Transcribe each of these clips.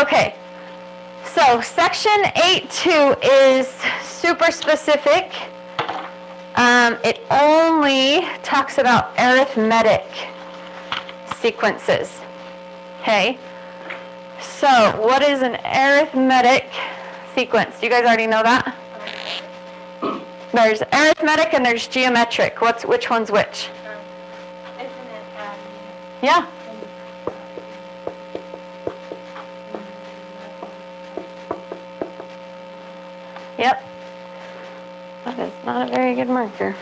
Okay, so section 8.2 is super specific. It only talks about arithmetic sequences. Okay, so what is an arithmetic sequence? Do you guys already know that? There's arithmetic and there's geometric. Which one's which? Isn't it Yeah. Yep. That is not a very good marker.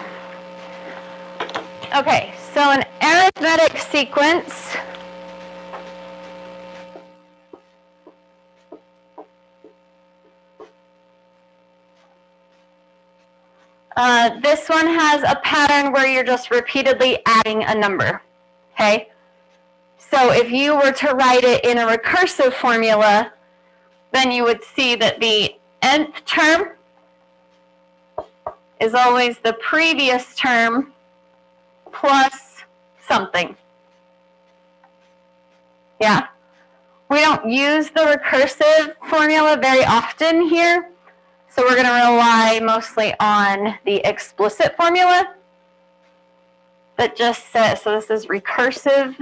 Okay, so an arithmetic sequence this one has a pattern where you're just repeatedly adding a number. Okay? So if you were to write it in a recursive formula, then you would see that the nth term is always the previous term plus something. Yeah? We don't use the recursive formula very often here, so we're going to rely mostly on the explicit formula that just says, so this is recursive.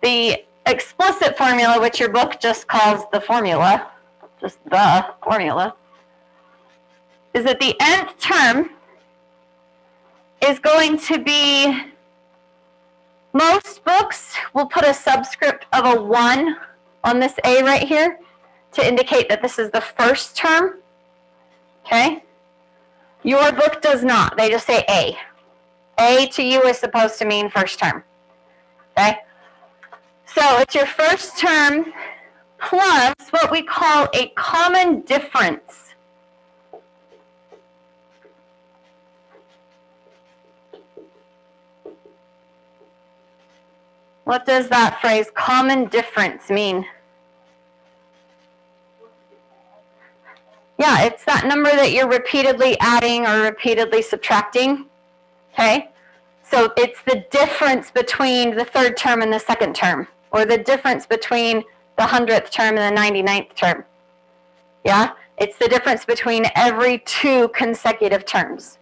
The explicit formula, which your book just calls the formula, just the formula, is that the nth term is going to be, most books will put a subscript of a 1 on this A right here to indicate that this is the first term. Okay? Your book does not. They just say A. A to you is supposed to mean first term. Okay? So it's your first term plus what we call a common difference. What does that phrase, common difference, mean? Yeah, it's that number that you're repeatedly adding or repeatedly subtracting. Okay? So it's the difference between the third term and the second term, or the difference between the 100th term and the 99th term. Yeah? It's the difference between every 2 consecutive terms.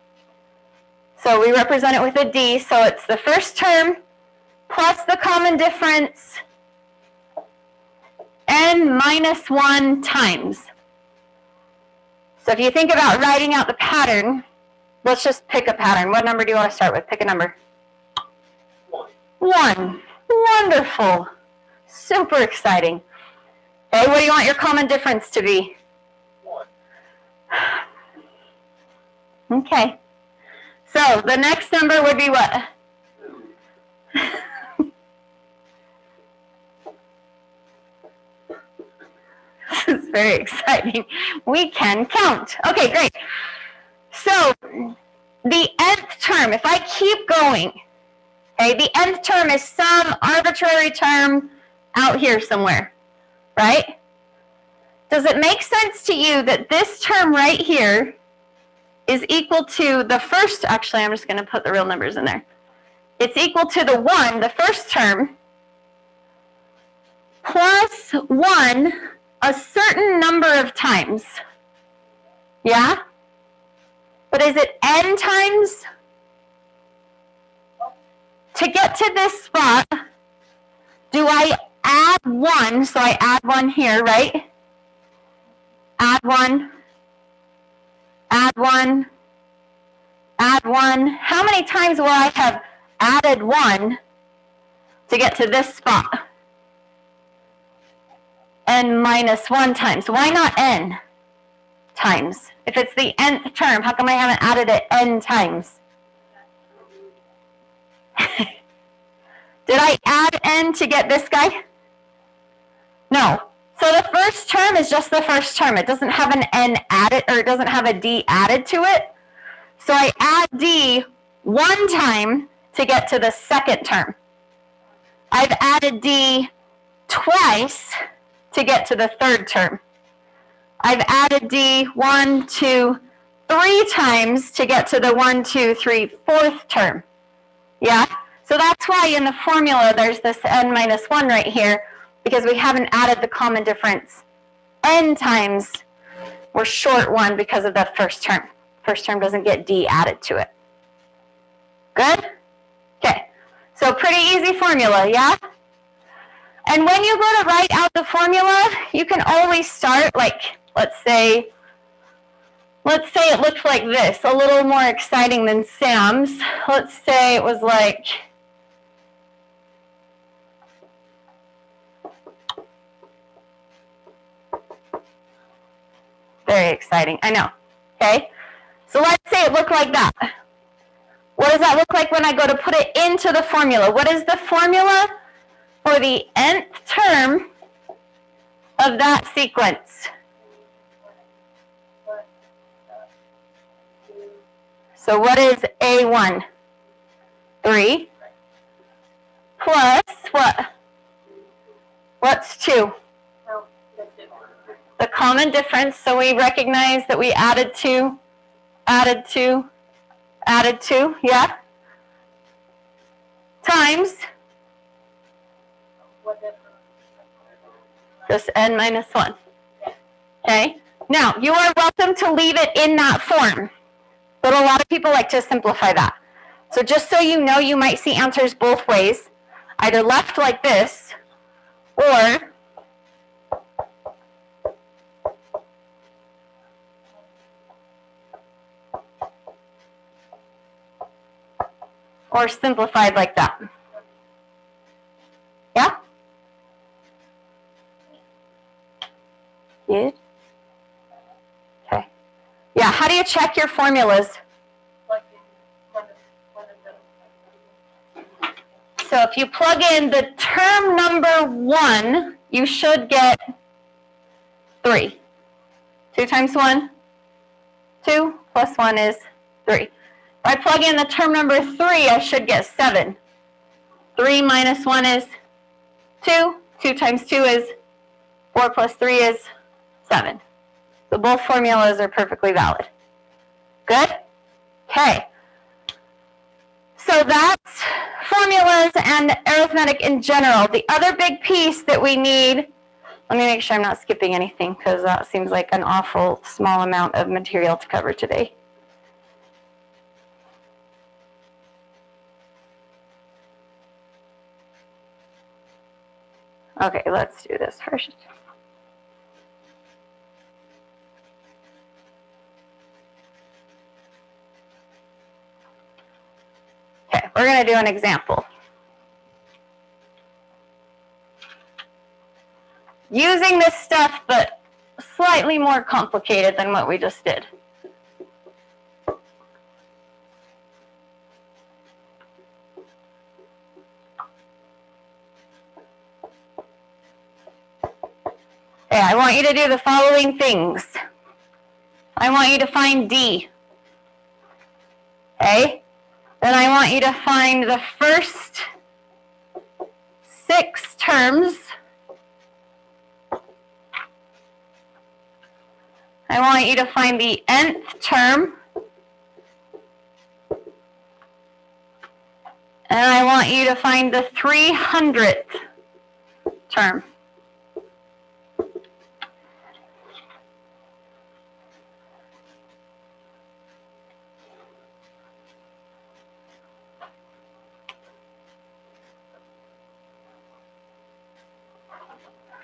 So we represent it with a D, so it's the first term plus the common difference n minus 1 times. So if you think about writing out the pattern, let's just pick a pattern. What number do you want to start with? Pick a number. 1. Wonderful. Super exciting. Okay, what do you want your common difference to be? 1. Okay. So the next number would be what? 2. This is very exciting. We can count. Okay, great. So the nth term, if I keep going, okay, the nth term is some arbitrary term out here somewhere, right? Does it make sense to you that this term right here is equal to the first, actually I'm just going to put the real numbers in there. It's equal to the 1, the first term, plus 1 a certain number of times. Yeah? But is it n times? To get to this spot, do I add 1? So I add 1 here, right? Add 1. Add 1. Add 1. How many times will I have added 1 to get to this spot? N minus 1 times. Why not n times? If it's the nth term, how come I haven't added it n times? Did I add n to get this guy? No. So the first term is just the first term. It doesn't have an n added, or it doesn't have a d added to it. So I add d 1 time to get to the second term. I've added d twice to get to the third term. I've added d 1, 2, 3 times to get to the 1, 2, 3, 4th term. Yeah? So that's why in the formula there's this n minus 1 right here, because we haven't added the common difference. N times we're short 1 because of that first term. First term doesn't get d added to it. Good? Okay. So pretty easy formula, yeah? And when you go to write out the formula, you can always start, like, let's say it looked like this, a little more exciting than Sam's. Let's say it was like, very exciting, I know, okay? So let's say it looked like that. What does that look like when I go to put it into the formula? What is the formula for the nth term of that sequence? So what is A1? 3 plus what? What's 2? The common difference. So we recognize that we added 2, yeah? Times just n minus 1. Okay? Now, you are welcome to leave it in that form. But a lot of people like to simplify that. So just so you know, you might see answers both ways, either left like this, or simplified like that. Yeah? Good? Okay. Yeah, how do you check your formulas? So if you plug in the term number 1, you should get 3. 2 times 1, 2 plus 1 is 3. If I plug in the term number 3, I should get 7. 3 minus 1 is 2. 2 times 2 is 4 plus 3 is 7. So both formulas are perfectly valid. Good? Okay. So that's formulas and arithmetic in general. The other big piece that we need, let me make sure I'm not skipping anything because that seems like an awful small amount of material to cover today. Okay, let's do this first. Okay, we're going to do an example. Using this stuff, but slightly more complicated than what we just did. Okay, I want you to do the following things. I want you to find D. Okay? Then I want you to find the first 6 terms. I want you to find the nth term. And I want you to find the 300th term.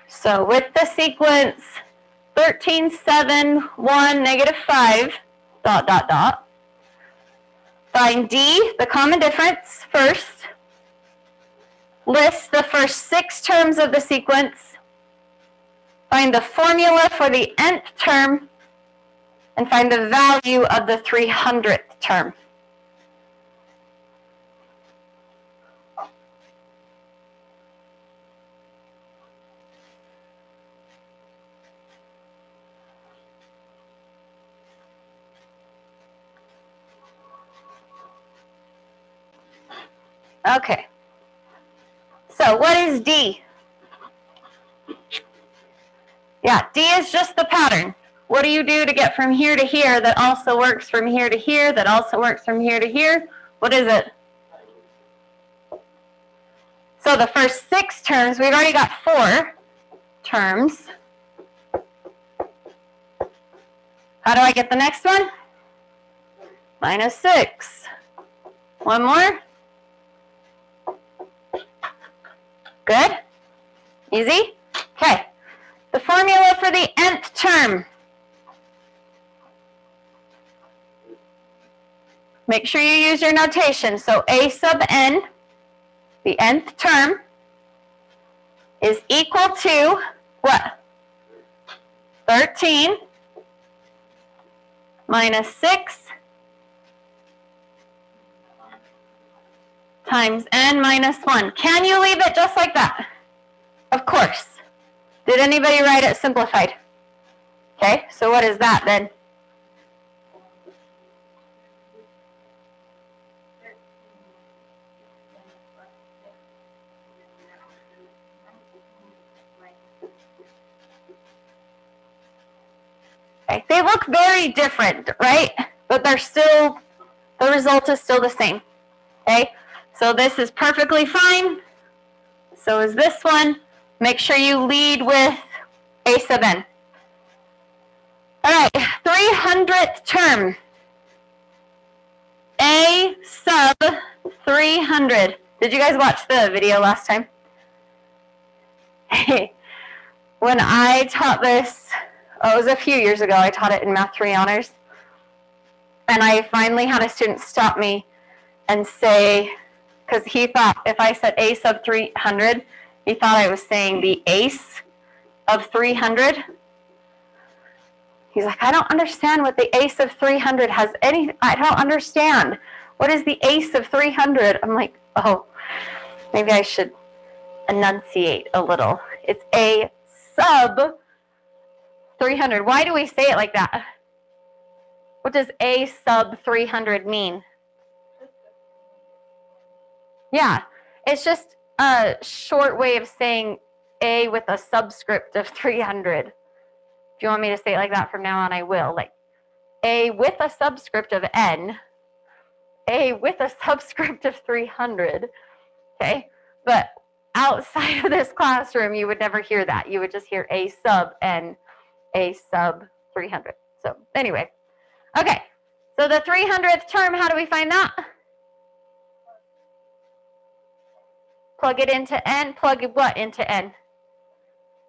So with the sequence 13, 7, 1, negative 5, ... Find D, the common difference, first. List the first 6 terms of the sequence. Find the formula for the nth term. And find the value of the 300th term. Okay. So what is D? Yeah, D is just the pattern. What do you do to get from here to here that also works from here to here, that also works from here to here? What is it? So the first 6 terms, we've already got 4 terms. How do I get the next one? Minus 6. One more. Good? Easy? Okay. The formula for the nth term. Make sure you use your notation. So a sub n, the nth term, is equal to what? 13 minus 6 times n minus 1. Can you leave it just like that? Of course. Did anybody write it simplified? Okay, so what is that then? Okay, they look very different, right? But they're still, the result is still the same. Okay, so this is perfectly fine. So is this one. Make sure you lead with a sub n. All right, 300th term. A sub 300. Did you guys watch the video last time? When I taught this, it was a few years ago, I taught it in Math 3 Honors. And I finally had a student stop me and say, because he thought if I said A sub 300, he thought I was saying the ace of 300. He's like, I don't understand what the ace of 300 has any, I don't understand. What is the ace of 300? I'm like, oh, maybe I should enunciate a little. It's a sub 300. Why do we say it like that? What does a sub 300 mean? Yeah, it's just a short way of saying a with a subscript of 300. If you want me to say it like that from now on, I will. Like a with a subscript of n, a with a subscript of 300. Okay, but outside of this classroom, you would never hear that. You would just hear a sub n, a sub 300. So anyway, okay. So the 300th term, how do we find that? Plug it into n. Plug what into n?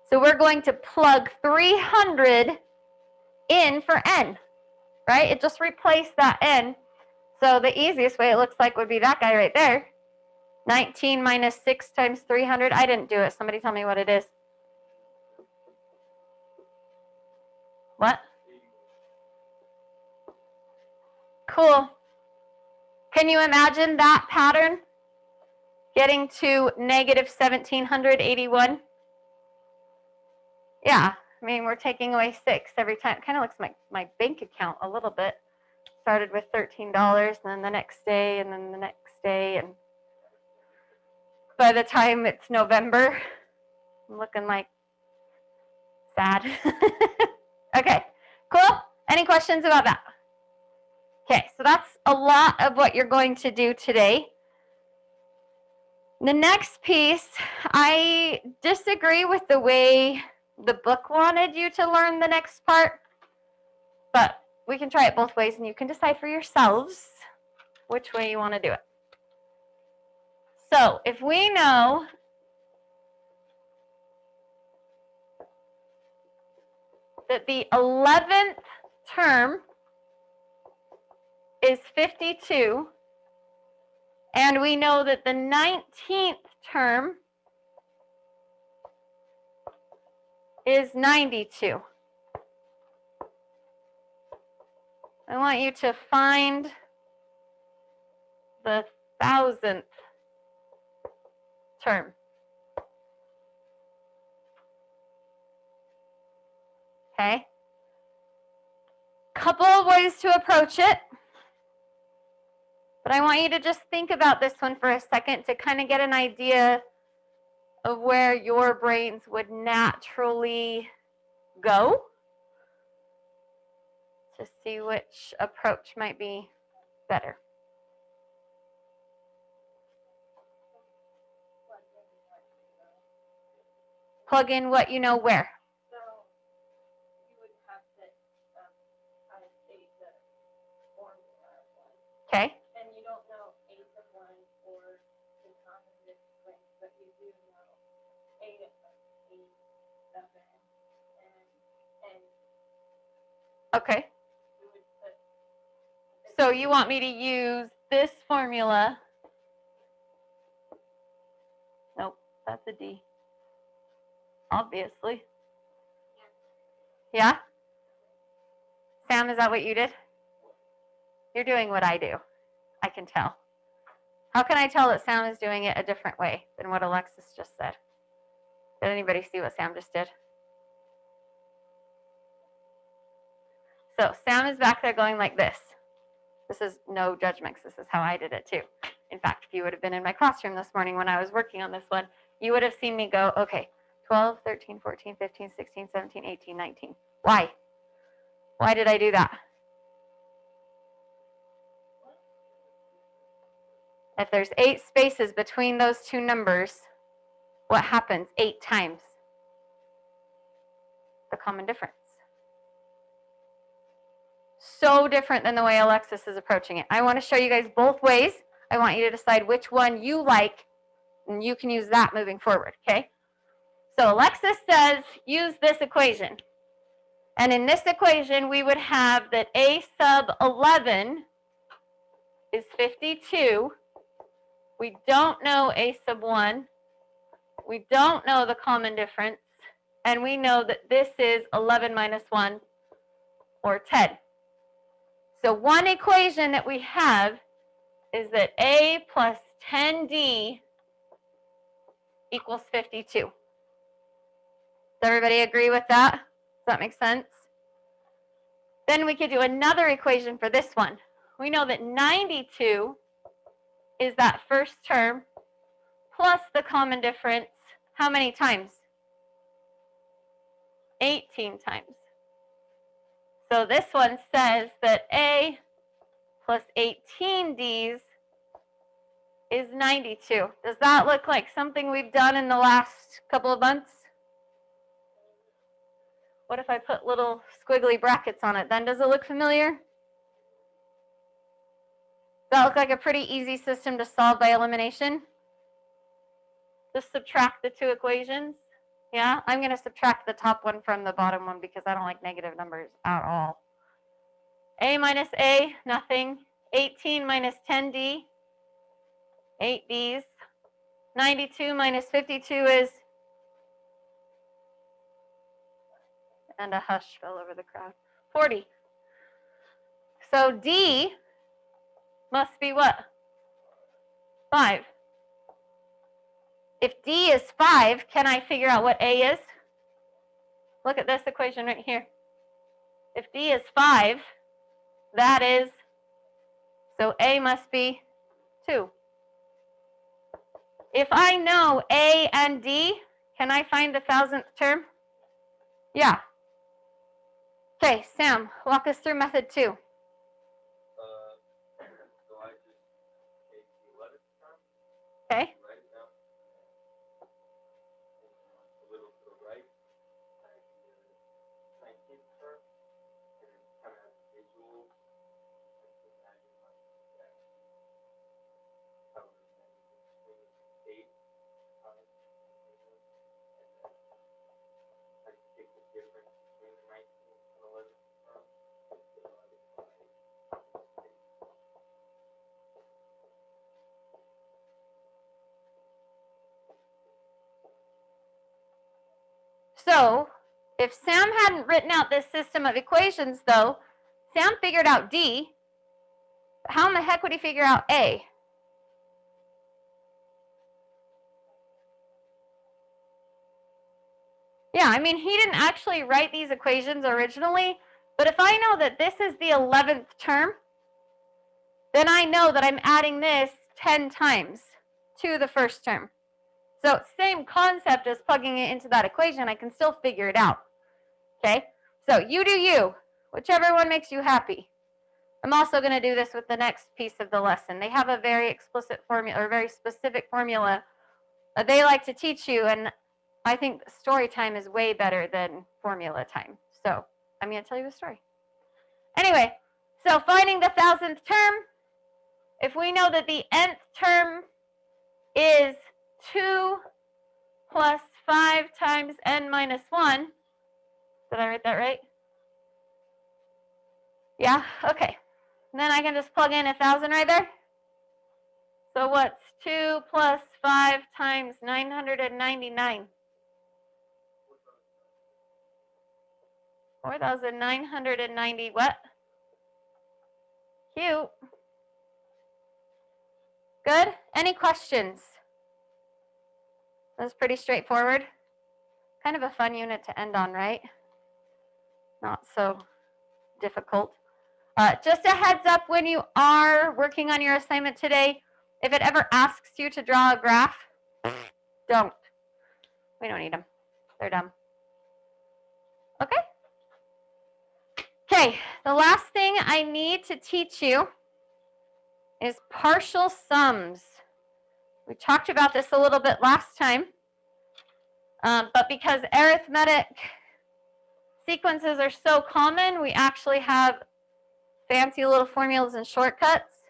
So we're going to plug 300 in for n, right? It just replaced that n. So the easiest way it looks like would be that guy right there. 19 minus 6 times 300. I didn't do it. Somebody tell me what it is. What? Cool. Can you imagine that pattern? Getting to negative 1781? Yeah. I mean, we're taking away 6 every time. It kind of looks like my bank account a little bit. Started with $13, and then the next day, and then the next day, and by the time it's November, I'm looking like sad. Okay, cool? Any questions about that? Okay, so that's a lot of what you're going to do today. The next piece, I disagree with the way the book wanted you to learn the next part, but we can try it both ways, and you can decide for yourselves which way you want to do it. So if we know that the 11th term is 52, and we know that the 19th term is 92. I want you to find the 1000th term. Okay? Couple of ways to approach it. But I want you to just think about this one for a second to kind of get an idea of where your brains would naturally go to see which approach might be better. Plug in what you know where. So you would have to state the formula of one. Okay. And you don't know a sub 1 or the common sequence, but you do know a of 8, 7, and Okay. you would put. So you want me to use this formula? Nope, that's a D. Obviously. Yeah? Sam, is that what you did? You're doing what I do. I can tell. How can I tell that Sam is doing it a different way than what Alexis just said? Did anybody see what Sam just did? So Sam is back there going like this. This is no judgments. This is how I did it too. In fact, if you would have been in my classroom this morning when I was working on this one, you would have seen me go, okay, 12, 13, 14, 15, 16, 17, 18, 19. Why? Why did I do that? If there's 8 spaces between those two numbers, what happens 8 times? The common difference. So different than the way Alexis is approaching it. I want to show you guys both ways. I want you to decide which one you like, and you can use that moving forward, okay? So Alexis says use this equation. And in this equation, we would have that a sub 11 is 52. We don't know a sub 1. We don't know the common difference. And we know that this is 11 minus 1, or 10. So one equation that we have is that a plus 10d equals 52. Does everybody agree with that? Does that make sense? Then we could do another equation for this one. We know that 92 is that first term plus the common difference. How many times? 18 times. So this one says that a plus 18 d's is 92. Does that look like something we've done in the last couple of months? What if I put little squiggly brackets on it then? Does it look familiar? Does that look like a pretty easy system to solve by elimination? Just subtract the two equations. Yeah, I'm going to subtract the top one from the bottom one because I don't like negative numbers at all. A minus A, nothing. 18 minus 10d, 8d's. 92 minus 52 is, and a hush fell over the crowd, 40. So D must be what? 5. If D is 5, can I figure out what A is? Look at this equation right here. If D is 5, that is, so A must be 2. If I know A and D, can I find the 1000th term? Yeah. Okay, Sam, walk us through method 2. So I just take the 11th term, Okay. write it down, and a little to the right, I do the 19th term, and kind of have a visual, like imagine my that. However, 8 times, and then I take the difference between the 19th and 11th term, and divide it by 8. So, if Sam hadn't written out this system of equations, though, Sam figured out D. How in the heck would he figure out A? Yeah, I mean, he didn't actually write these equations originally, but if I know that this is the 11th term, then I know that I'm adding this 10 times to the first term. So same concept as plugging it into that equation, I can still figure it out. Okay, so you do you, whichever one makes you happy. I'm also going to do this with the next piece of the lesson. They have a very explicit formula, or very specific formula that they like to teach you, and I think story time is way better than formula time. So I'm going to tell you the story. Anyway, so finding the 1000th term, if we know that the nth term is 2 plus 5 times n minus 1, did I write that right? Yeah, okay. And then I can just plug in 1000 right there. So what's 2 plus 5 times 999? 4,990 what? Cute. Good? Any questions? That's pretty straightforward. Kind of a fun unit to end on, right? Not so difficult. Just a heads up when you are working on your assignment today, if it ever asks you to draw a graph, don't. We don't need them. They're dumb. Okay? Okay, the last thing I need to teach you is partial sums. We talked about this a little bit last time, but because arithmetic sequences are so common, we actually have fancy little formulas and shortcuts.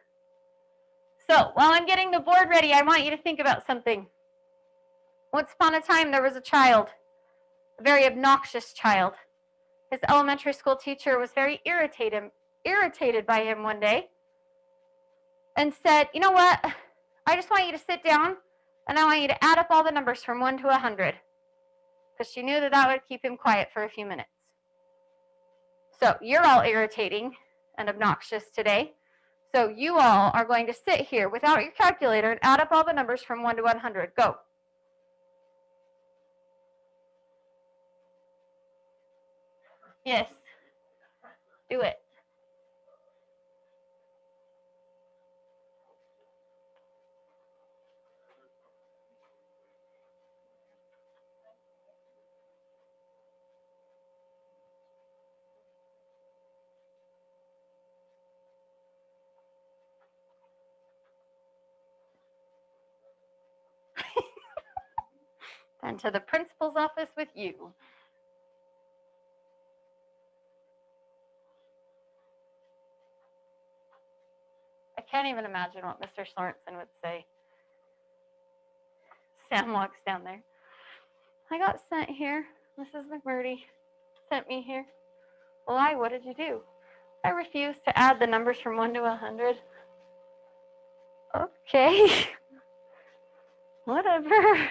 So while I'm getting the board ready, I want you to think about something. Once upon a time, there was a child, a very obnoxious child. His elementary school teacher was very irritated by him one day and said, you know what, I just want you to sit down and I want you to add up all the numbers from 1 to 100. Because she knew that that would keep him quiet for a few minutes. So you're all irritating and obnoxious today. So you all are going to sit here without your calculator and add up all the numbers from 1 to 100. Go. Yes. Do it. And to the principal's office with you. I can't even imagine what Mr. Sorensen would say. Sam walks down there. I got sent here. Mrs. McMurdy sent me here. Why? What did you do? I refused to add the numbers from 1 to 100. Okay. Whatever.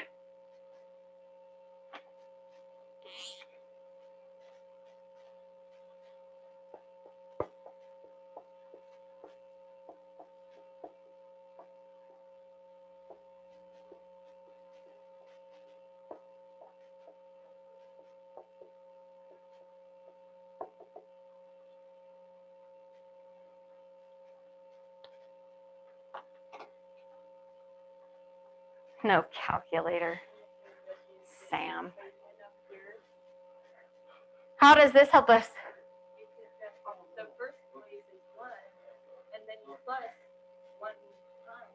No calculator. Sam. How does this help us? The first place is 1, and then you plus 1 time,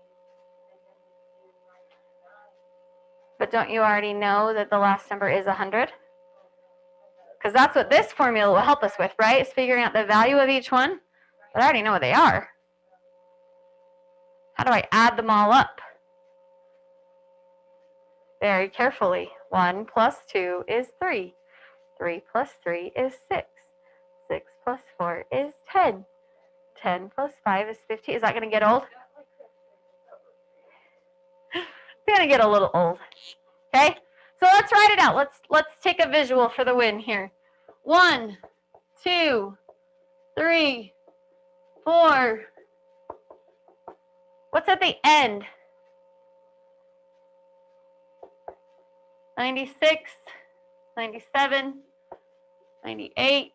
and then you do -9. But don't you already know that the last number is 100? Because that's what this formula will help us with, right? Is figuring out the value of each one. But I already know what they are. How do I add them all up? Very carefully. 1 plus 2 is 3. 3 plus 3 is 6. 6 plus 4 is 10. 10 plus 5 is 15. Is that going to get old? It's going to get a little old. Okay? So let's write it out. Let's take a visual for the win here. 1, 2, 3, 4. What's at the end? 96, 97, 98,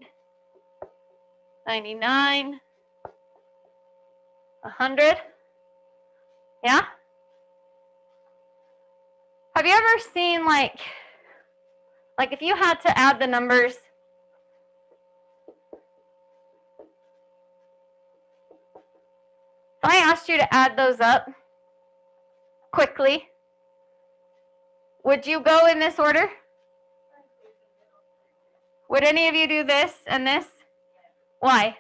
99, 100. Yeah? Have you ever seen like if you had to add the numbers, if I asked you to add those up quickly, would you go in this order? Would any of you do this and this? Why?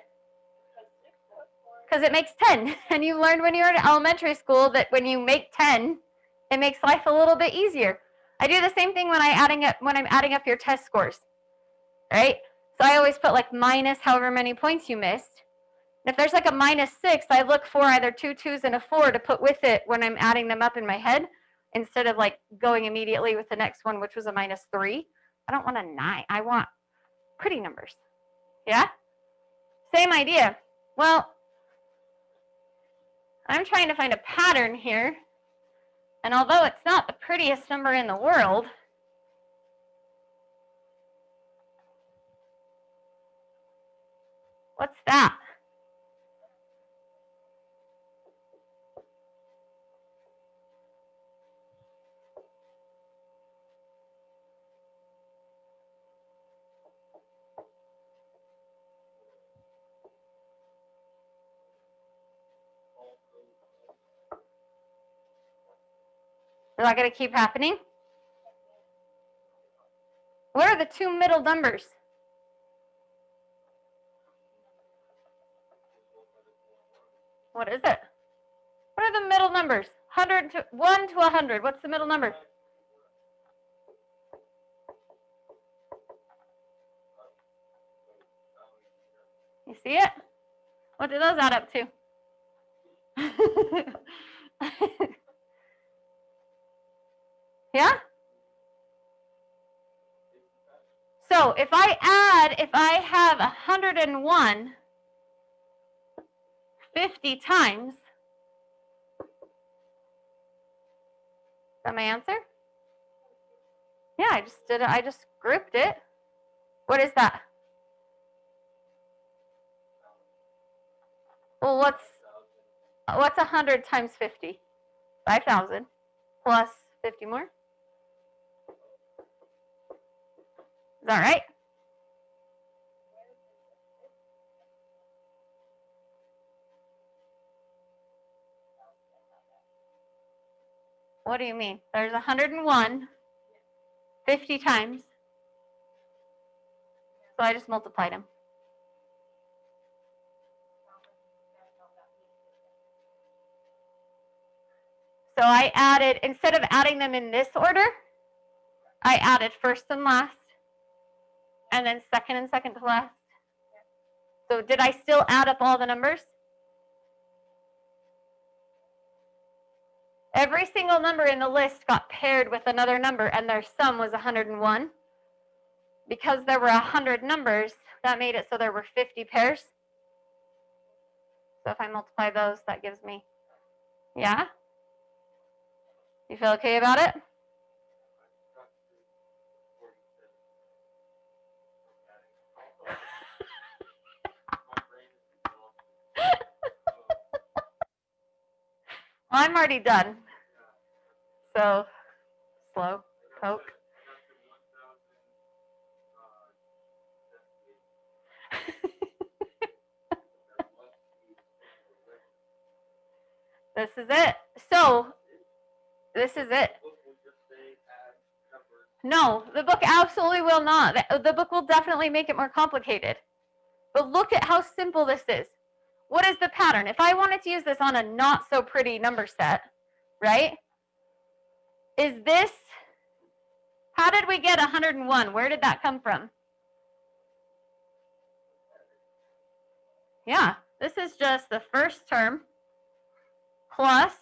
Because it makes 10. And you learned when you were in elementary school that when you make 10, it makes life a little bit easier. I do the same thing when I'm adding up your test scores, right? So I always put like minus however many points you missed. And if there's like a -6, I look for either 2 2s and a 4 to put with it when I'm adding them up in my head, instead of like going immediately with the next one, which was a -3. I don't want a 9. I want pretty numbers. Yeah? Same idea. Well, I'm trying to find a pattern here. And although it's not the prettiest number in the world, what's that? Is that going to keep happening? What are the two middle numbers? What is it? What are the middle numbers? 100 to 1 to 100. What's the middle number? You see it? What do those add up to? Yeah? So if I have 101 50 times, is that my answer? Yeah, I just did it. I just grouped it. What is that? Well, what's 100 times 50? 5,000 plus 50 more. Is that right? What do you mean? There's 101 50 times. So I just multiplied them. So I added, instead of adding them in this order, I added first and last, and then second and second to last. So did I still add up all the numbers? Every single number in the list got paired with another number, and their sum was 101. Because there were 100 numbers, that made it so there were 50 pairs. So if I multiply those, that gives me, yeah? You feel okay about it? Well, I'm already done. So, slow poke. This is it. So, this is it. No, the book absolutely will not. The book will definitely make it more complicated. But look at how simple this is. What is the pattern? If I wanted to use this on a not so pretty number set, right? Is this, how did we get 101? Where did that come from? Yeah, this is just the first term plus,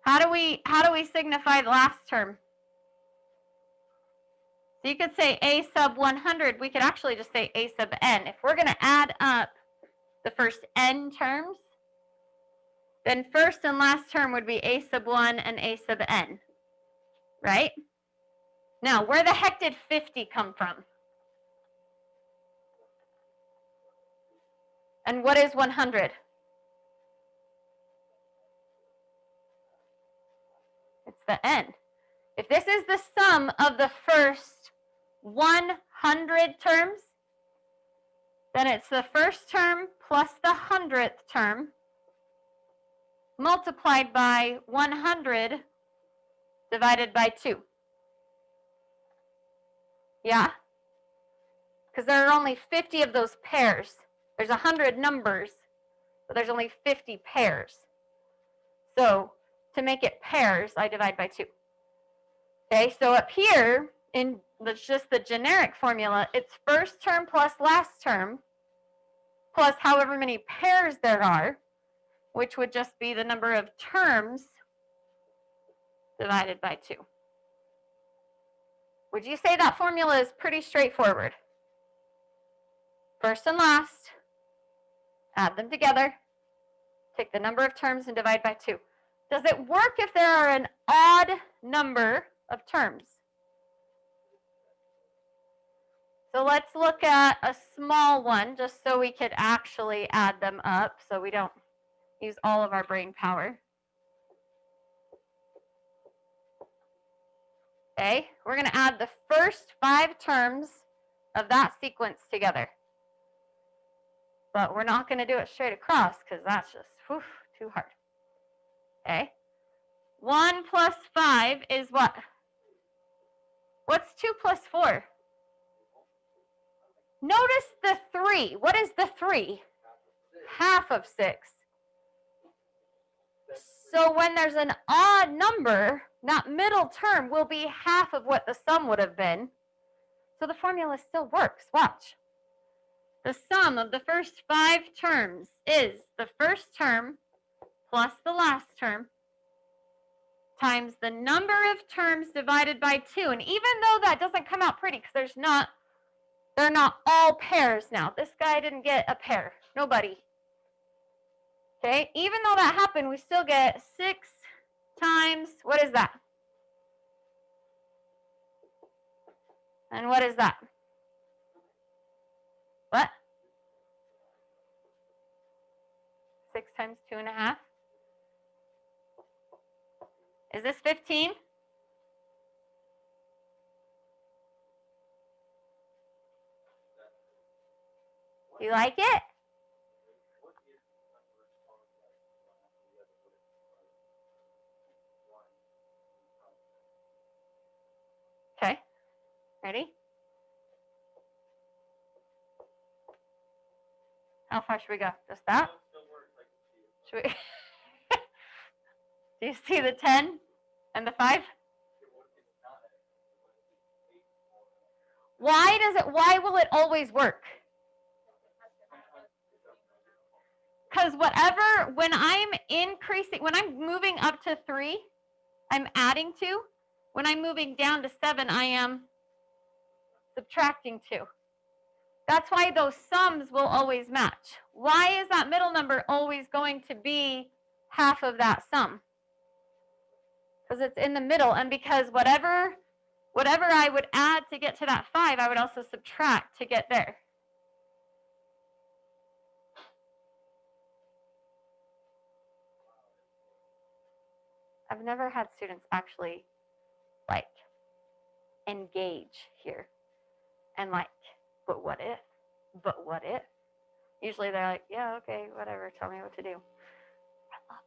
how do we signify the last term? So you could say a sub 100. We could actually just say a sub n. If we're going to add up the first n terms, then first and last term would be a sub 1 and a sub n, right? Now, where the heck did 50 come from? And what is 100? It's the n. If this is the sum of the first 100 terms, then it's the first term plus the 100th term multiplied by 100 divided by 2. Yeah? because there are only 50 of those pairs. There's 100 numbers, but there's only 50 pairs. So to make it pairs, I divide by 2. Okay, so up here, in just the generic formula, it's first term plus last term, plus however many pairs there are, which would just be the number of terms divided by 2. Would you say that formula is pretty straightforward? First and last, add them together, take the number of terms and divide by 2. Does it work if there are an odd number of terms? So let's look at a small one just so we could actually add them up so we don't use all of our brain power. Okay, we're going to add the first 5 terms of that sequence together. But we're not going to do it straight across because that's just too hard. Okay, 1 plus 5 is what? What's 2 plus 4? Notice the 3. What is the 3? Half of 6. So when there's an odd number, that middle term will be half of what the sum would have been. So the formula still works. Watch. The sum of the first 5 terms is the first term plus the last term times the number of terms divided by 2. And even though that doesn't come out pretty because they're not all pairs now. This guy didn't get a pair. Nobody. Okay, even though that happened, we still get 6 times, what is that? And what is that? What? 6 times 2.5. Is this 15? You like it? Okay. Ready? How far should we go? Just that? Should we? Do you see the 10 and the 5? Why will it always work? Because when I'm increasing, when I'm moving up to 3, I'm adding 2. When I'm moving down to 7, I am subtracting 2. That's why those sums will always match. Why is that middle number always going to be half of that sum? Because it's in the middle, and because whatever I would add to get to that 5, I would also subtract to get there. I've never had students actually engage here and but what if? But what if? Usually they're like, yeah, okay, whatever, tell me what to do. I love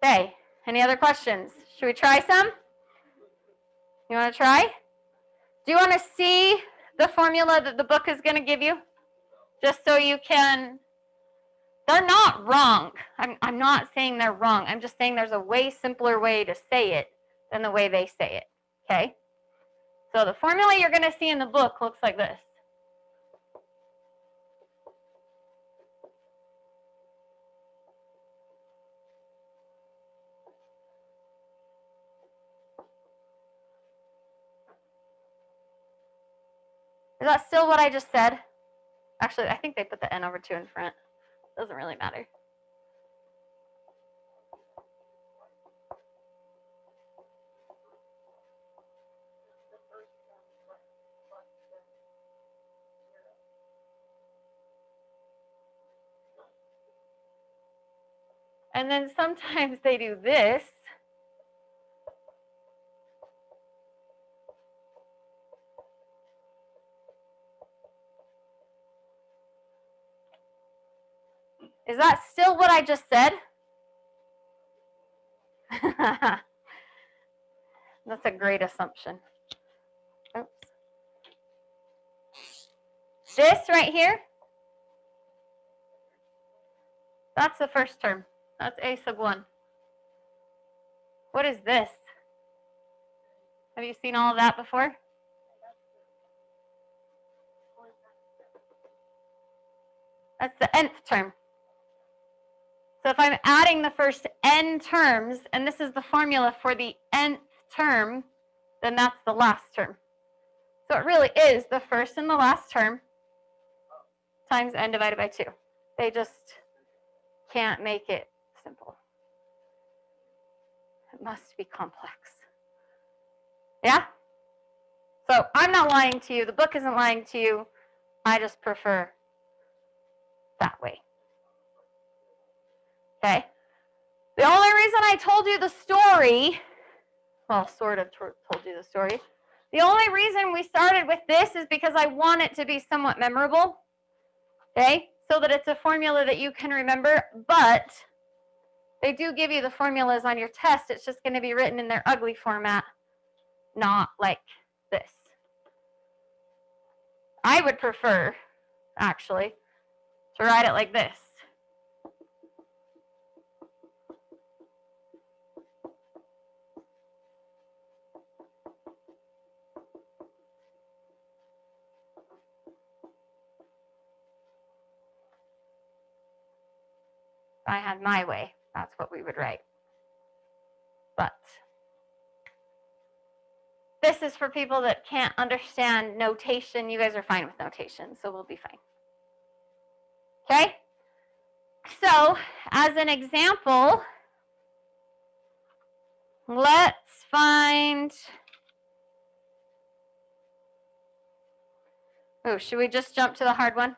this. Okay, any other questions? Should we try some? You want to try? Do you want to see the formula that the book is going to give you? Just so you can, they're not wrong. I'm not saying they're wrong. I'm just saying there's a way simpler way to say it than the way they say it, okay? So the formula you're going to see in the book looks like this. Is that still what I just said? Actually, I think they put the N over 2 in front. Doesn't really matter. And then sometimes they do this. Is that still what I just said? That's a great assumption. This right here, that's the first term. That's a sub 1. What is this? Have you seen all of that before? That's the nth term. So if I'm adding the first n terms, and this is the formula for the nth term, then that's the last term. So it really is the first and the last term times n divided by 2. They just can't make it simple. It must be complex. Yeah? So I'm not lying to you. The book isn't lying to you. I just prefer that way. Okay? The only reason I told you the story, well, sort of told you the story, the only reason we started with this is because I want it to be somewhat memorable, okay? So that it's a formula that you can remember, but they do give you the formulas on your test. It's just going to be written in their ugly format, not like this. I would prefer, actually, to write it like this. If I had my way, that's what we would write. But this is for people that can't understand notation. You guys are fine with notation, so we'll be fine. Okay? So, as an example, let's find... Oh, should we just jump to the hard one?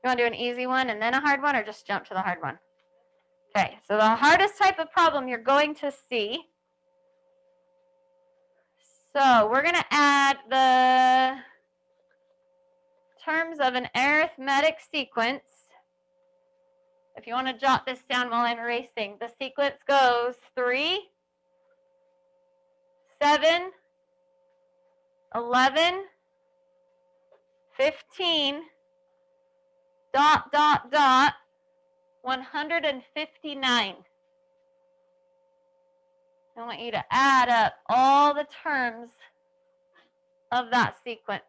You want to do an easy one and then a hard one, or just jump to the hard one? Okay, so the hardest type of problem you're going to see. So we're going to add the terms of an arithmetic sequence. If you want to jot this down while I'm erasing, the sequence goes 3, 7, 11, 15, ... 159. I want you to add up all the terms of that sequence.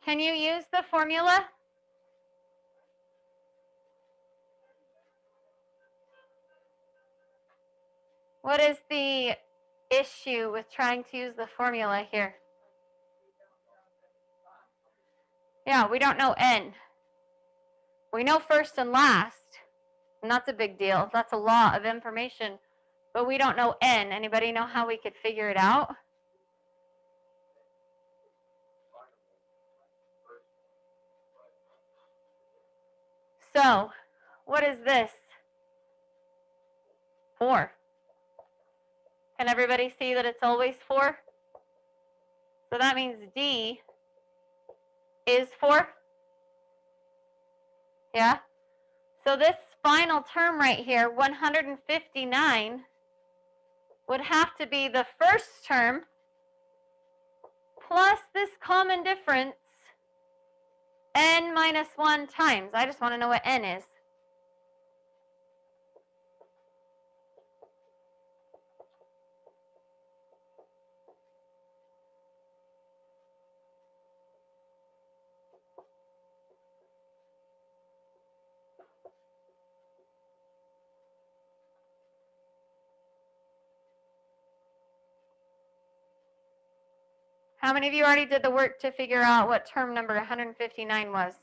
Can you use the formula? What is the issue with trying to use the formula here? Yeah, we don't know n. We know first and last, and that's a big deal. That's a lot of information, but we don't know n. Anybody know how we could figure it out? So, what is this? 4. Can everybody see that it's always 4? So that means D is 4. Yeah? So this final term right here, 159, would have to be the first term plus this common difference, n minus 1 times. I just want to know what n is. How many of you already did the work to figure out what term number 159 was?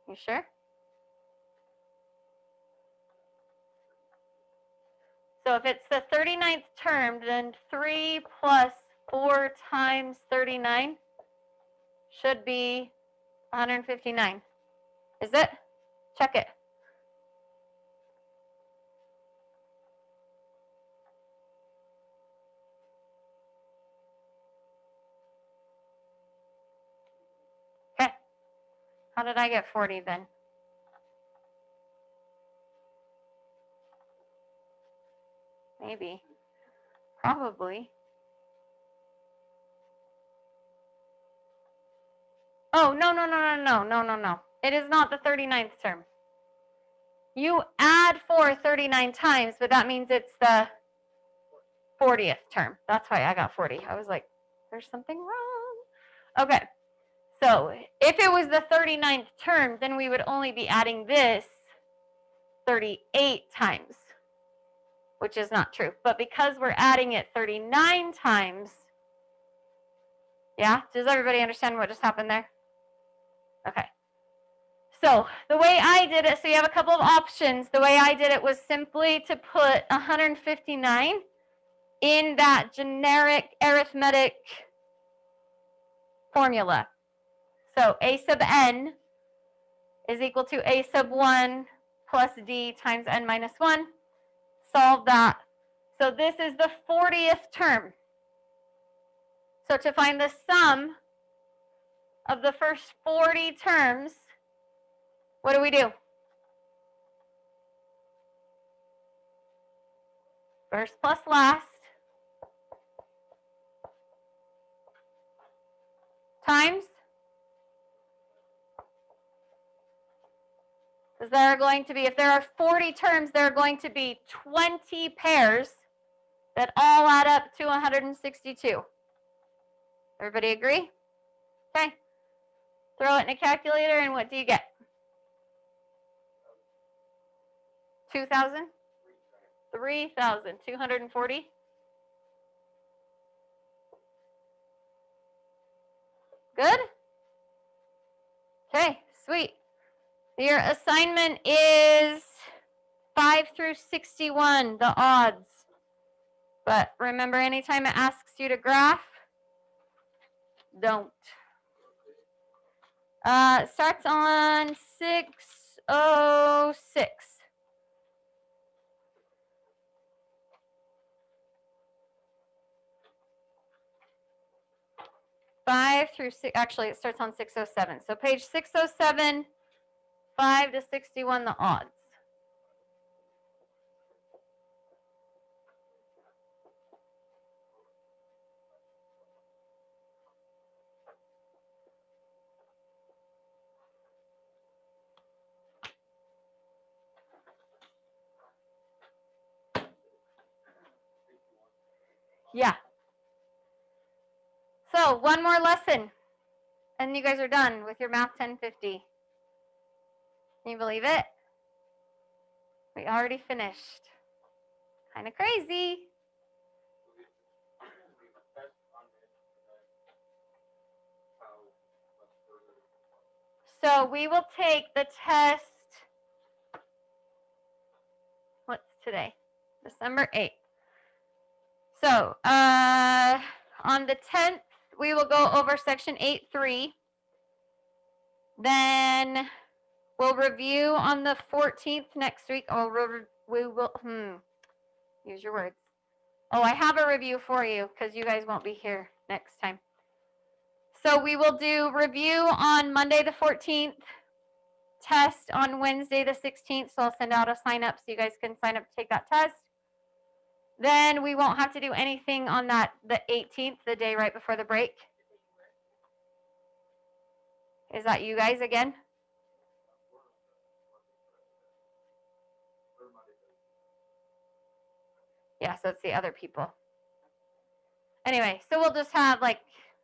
You sure? So if it's the 39th term, then 3 plus 4 times 39 should be 159. Is it? Check it. Okay. How did I get 40 then? Maybe. Probably. Oh, no. It is not the 39th term. You add 4 39 times, but that means it's the 40th term. That's why I got 40. I was like, there's something wrong. Okay. So if it was the 39th term, then we would only be adding this 38 times, which is not true. But because we're adding it 39 times, yeah? Does everybody understand what just happened there? Okay. So the way I did it, so you have a couple of options. The way I did it was simply to put 159 in that generic arithmetic formula. So a sub n is equal to a sub 1 plus d times n minus 1. Solve that. So this is the 40th term. So to find the sum of the first 40 terms, what do? First plus last times, because there are going to be, if there are 40 terms, there are going to be 20 pairs that all add up to 162. Everybody agree? Okay. Throw it in a calculator, and what do you get? 2,000? 3,240? Good? Okay, sweet. Your assignment is 5 through 61, the odds. But remember, anytime it asks you to graph, don't. Starts on 606. Actually, it starts on 607. So page 607, 5 to 61, the odds. Yeah. So one more lesson, and you guys are done with your Math 1050. Can you believe it? We already finished. Kind of crazy. So we will take the test, what's today? December 8th. So on the 10th, we will go over section 8.3. Then we'll review on the 14th next week. Use your words. Oh, I have a review for you because you guys won't be here next time. So we will do review on Monday the 14th, test on Wednesday the 16th. So I'll send out a sign up so you guys can sign up to take that test. Then we won't have to do anything on the 18th, the day right before the break. Is that you guys again? Yeah, so it's the other people. Anyway, so we'll just have like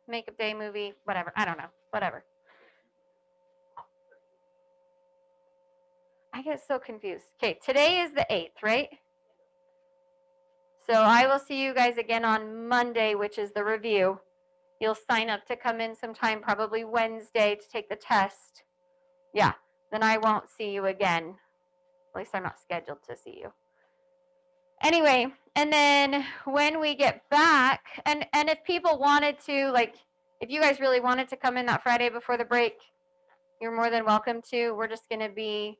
makeup day, movie, whatever. I don't know. Whatever. I get so confused. Okay, today is the 8th, right? So I will see you guys again on Monday, which is the review. You'll sign up to come in sometime, probably Wednesday, to take the test. Yeah, then I won't see you again. At least I'm not scheduled to see you. Anyway, and then when we get back, and if people wanted to, like, if you guys really wanted to come in that Friday before the break, you're more than welcome to. We're just going to be,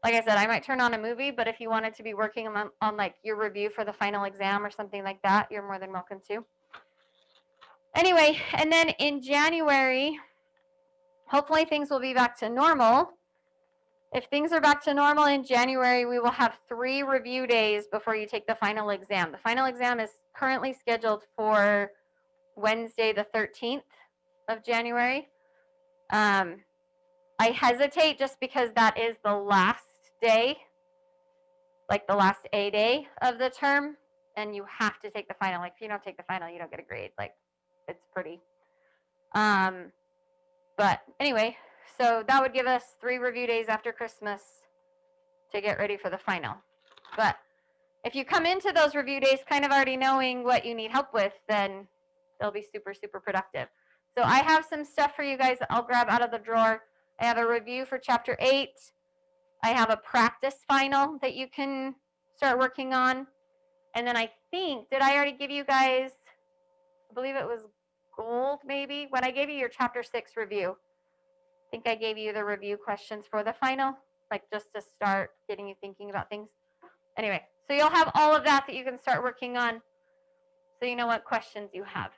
like I said, I might turn on a movie, but if you wanted to be working on like your review for the final exam or something like that, you're more than welcome to. Anyway, and then in January, hopefully things will be back to normal. If things are back to normal in January, we will have 3 review days before you take the final exam. The final exam is currently scheduled for Wednesday, the 13th of January. I hesitate just because that is the last day, like the last A day of the term, and you have to take the final. Like, if you don't take the final, you don't get a grade. Like, it's pretty. But anyway, so that would give us 3 review days after Christmas to get ready for the final. But if you come into those review days kind of already knowing what you need help with, then they'll be super, super productive. So I have some stuff for you guys that I'll grab out of the drawer. I have a review for chapter 8. I have a practice final that you can start working on. And then I think, did I already give you guys, I believe it was gold maybe, when I gave you your chapter 6 review. I think I gave you the review questions for the final, like just to start getting you thinking about things. Anyway, so you'll have all of that you can start working on so you know what questions you have.